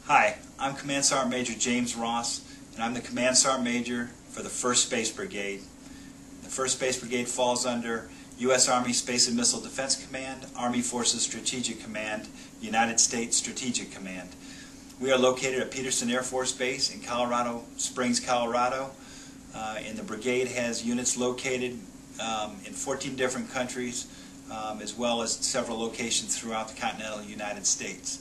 Hi, I'm Command Sergeant Major James Ross, and I'm the Command Sergeant Major for the 1st Space Brigade. The 1st Space Brigade falls under U.S. Army Space and Missile Defense Command, Army Forces Strategic Command, United States Strategic Command. We are located at Peterson Air Force Base in Colorado Springs, Colorado, and the brigade has units located in 14 different countries, as well as several locations throughout the continental United States.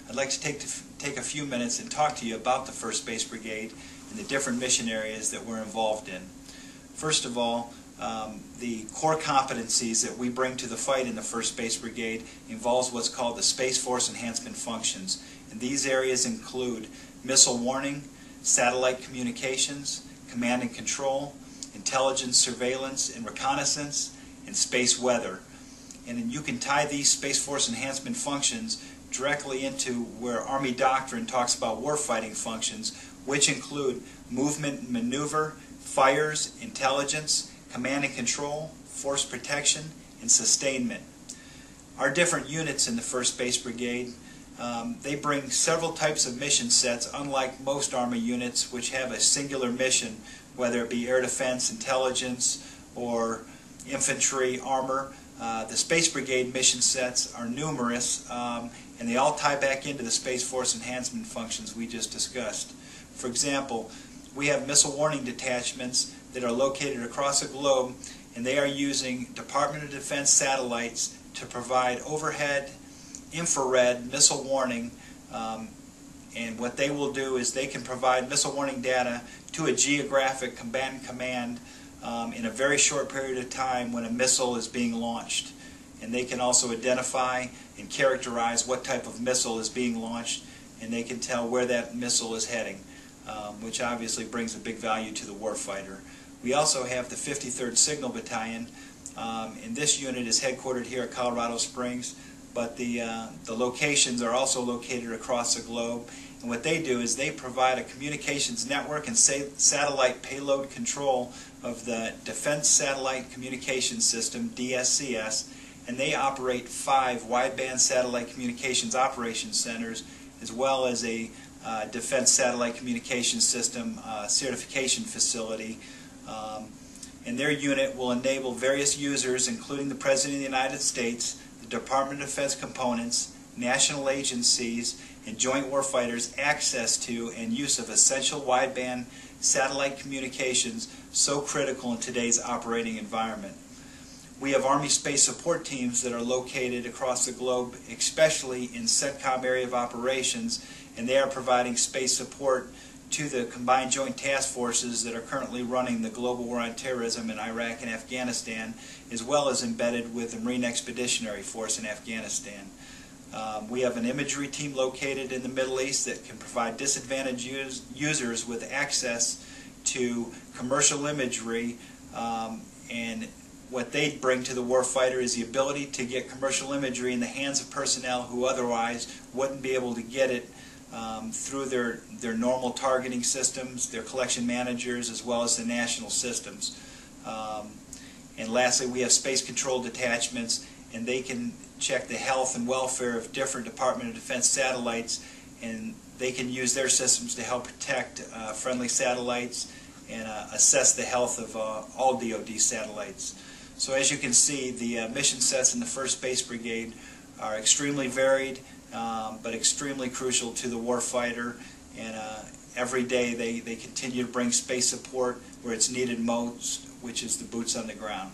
I'd like to take a few minutes and talk to you about the 1st Space Brigade and the different mission areas that we're involved in. First of all, the core competencies that we bring to the fight in the 1st Space Brigade involves what's called the Space Force Enhancement functions. And these areas include missile warning, satellite communications, command and control, intelligence, surveillance, and reconnaissance, and space weather. And you can tie these Space Force Enhancement functions directly into where Army doctrine talks about warfighting functions, which include movement and maneuver, fires, intelligence, command and control, force protection, and sustainment. Our different units in the 1st Space Brigade, they bring several types of mission sets, unlike most Army units which have a singular mission, whether it be air defense, intelligence, or infantry, armor. The Space Brigade mission sets are numerous, and they all tie back into the Space Force Enhancement functions we just discussed. For example, we have missile warning detachments that are located across the globe, and they are using Department of Defense satellites to provide overhead infrared missile warning, and what they will do is they can provide missile warning data to a geographic combatant command in a very short period of time when a missile is being launched. And they can also identify and characterize what type of missile is being launched, and they can tell where that missile is heading, which obviously brings a big value to the warfighter. We also have the 53rd Signal Battalion, and this unit is headquartered here at Colorado Springs, but the locations are also located across the globe. And what they do is they provide a communications network and satellite payload control of the Defense Satellite Communications System, DSCS, and they operate 5 wideband satellite communications operation centers, as well as a Defense Satellite Communications System certification facility. And their unit will enable various users, including the President of the United States, the Department of Defense components, national agencies, and joint warfighters access to and use of essential wideband satellite communications so critical in today's operating environment. We have Army space support teams that are located across the globe, especially in CENTCOM area of operations, and they are providing space support to the combined joint task forces that are currently running the global war on terrorism in Iraq and Afghanistan, as well as embedded with the Marine Expeditionary Force in Afghanistan. We have an imagery team located in the Middle East that can provide disadvantaged users with access to commercial imagery, and what they bring to the warfighter is the ability to get commercial imagery in the hands of personnel who otherwise wouldn't be able to get it through their normal targeting systems, their collection managers, as well as the national systems. And lastly, we have space control detachments, and they can check the health and welfare of different Department of Defense satellites, and they can use their systems to help protect friendly satellites and assess the health of all DoD satellites. So as you can see, the mission sets in the 1st Space Brigade are extremely varied, but extremely crucial to the warfighter, and every day they continue to bring space support where it's needed most, which is the boots on the ground.